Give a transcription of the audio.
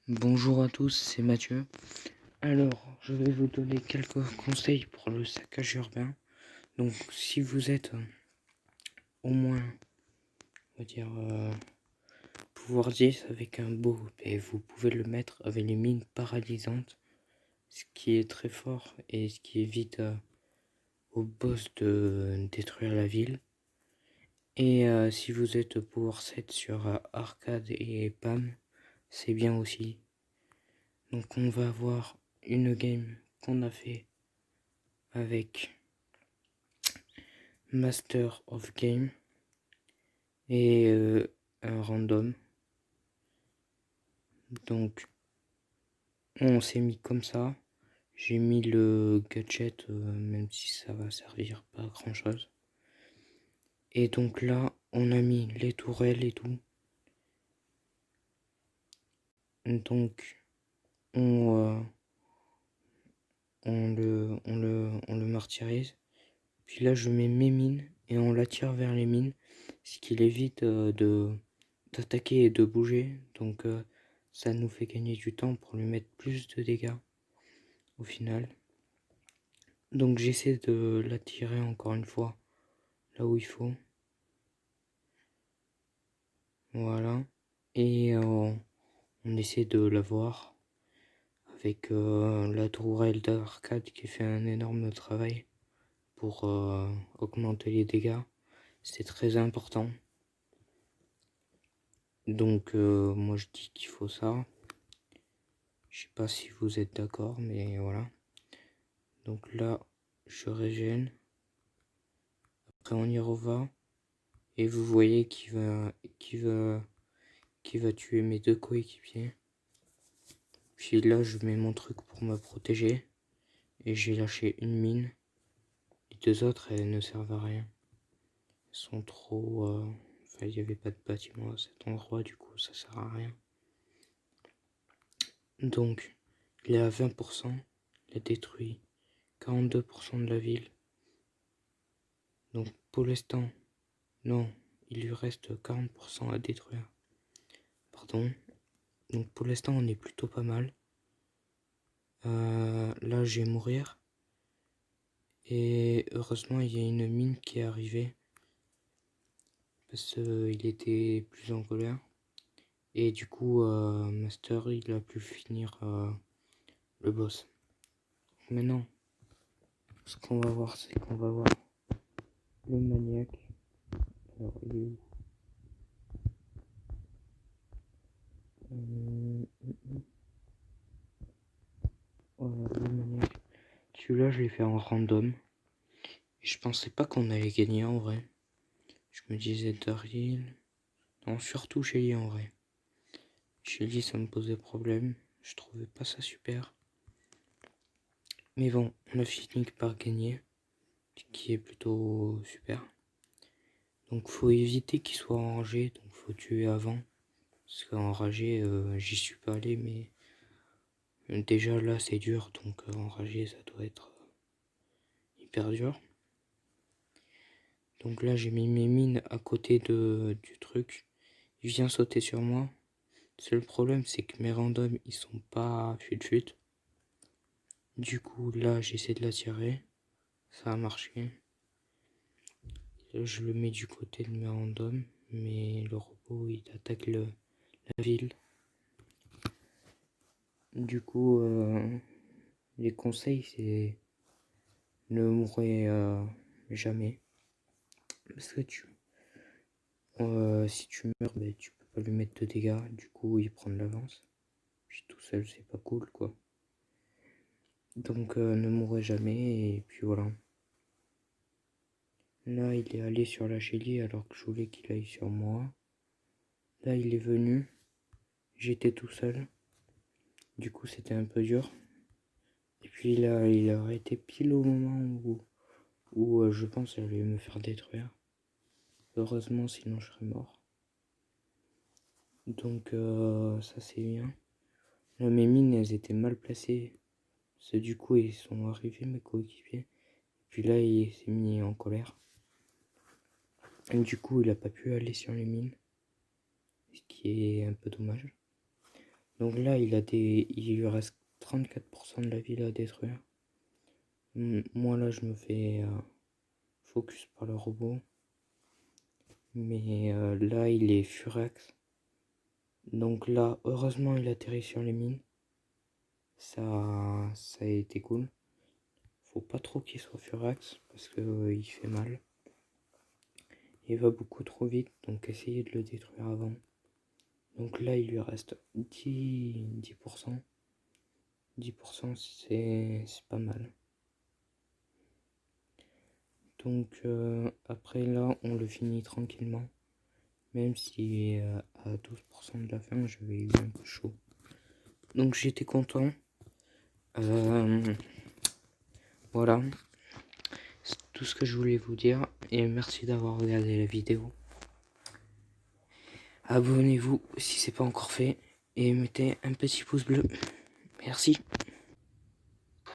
Bonjour à tous, c'est Mathieu. Alors, je vais vous donner quelques conseils pour le saccage urbain. Donc, si vous êtes au moins, on va dire, pouvoir 10 avec un beau, et vous pouvez le mettre avec les mines paralysantes, ce qui est très fort et ce qui évite au boss de détruire la ville. Et si vous êtes pouvoir 7 sur arcade et PAM, c'est bien aussi. Donc, on va avoir une game qu'on a fait avec Master of Game et un random. Donc on s'est mis comme ça. J'ai mis le gadget, même si ça va servir pas à grand chose. Et donc là, on a mis les tourelles et tout. Donc on, on le martyrise. Puis là, je mets mes mines et on l'attire vers les mines, ce qui évite d'attaquer et de bouger. Donc ça nous fait gagner du temps pour lui mettre plus de dégâts au final. Donc j'essaie de l'attirer encore une fois là où il faut. Voilà. Et on essaie de l'avoir avec la tourelle d'arcade qui fait un énorme travail pour augmenter les dégâts. C'est très important. Donc moi je dis qu'il faut ça. Je sais pas si vous êtes d'accord, mais voilà. Donc là, je régène. Après on y reva. Et vous voyez qui va tuer mes deux coéquipiers. Puis là, je mets mon truc pour me protéger. Et j'ai lâché une mine. Les deux autres, elles ne servent à rien. Elles sont trop... Enfin, il n'y avait pas de bâtiment à cet endroit, du coup, ça sert à rien. Donc, il est à 20%. Il a détruit 42% de la ville. Donc, pour l'instant, non, il lui reste 40% à détruire. Pardon. Donc, pour l'instant, on est plutôt pas mal. Là, je vais mourir. Et heureusement, il y a une mine qui est arrivée. Parce qu'il était plus en colère. Et du coup, Master, il a pu finir le boss. Maintenant, ce qu'on va voir, c'est qu'on va voir le maniaque. Alors, il est où? Voilà, le maniaque. Celui-là, je l'ai fait en random. Et je pensais pas qu'on allait gagner en vrai. Je me disais Daryl. Non, surtout Shelly en vrai. Shelly, ça me posait problème. Je trouvais pas ça super. Mais bon, on a fini par gagner. Ce qui est plutôt super. Donc faut éviter qu'il soit enragé. Donc faut tuer avant. Parce qu'enragé, j'y suis pas allé. Mais déjà là, c'est dur. Donc enragé, ça doit être hyper dur. Donc là, j'ai mis mes mines à côté du truc. Il vient sauter sur moi. Le seul problème, c'est que mes randoms, ils sont pas fut-fut. Du coup, là, j'essaie de l'attirer. Ça a marché. Je le mets du côté de mes randoms. Mais le robot, il attaque la ville. Du coup, les conseils, c'est ne mourrez jamais. Parce que si tu meurs, ben, tu peux pas lui mettre de dégâts. Du coup, il prend de l'avance. Puis tout seul, c'est pas cool, quoi. Donc, ne mourrez jamais. Et puis voilà. Là, il est allé sur la Shelly alors que je voulais qu'il aille sur moi. Là, il est venu. J'étais tout seul. Du coup, c'était un peu dur. Et puis là, il a arrêté pile au moment où je pense qu'il allait me faire détruire. Heureusement, sinon je serais mort. Donc, ça c'est bien. Là, mes mines, elles étaient mal placées. C'est du coup, ils sont arrivés, mes coéquipiers. Puis là, il s'est mis en colère. Et du coup, il a pas pu aller sur les mines. Ce qui est un peu dommage. Donc là, il lui reste 34% de la ville à détruire. Moi là, je me fais focus par le robot. Mais là, il est furax. Donc là, heureusement, il atterrit sur les mines. Ça a été cool. Faut pas trop qu'il soit furax parce que il fait mal. Il va beaucoup trop vite, donc essayez de le détruire avant. Donc là, il lui reste 10%. 10%, c'est pas mal. Donc après là, on le finit tranquillement. Même si à 12% de la fin, j'avais eu un peu chaud. Donc j'étais content. Voilà. C'est tout ce que je voulais vous dire. Et merci d'avoir regardé la vidéo. Abonnez-vous si c'est pas encore fait. Et mettez un petit pouce bleu. Merci.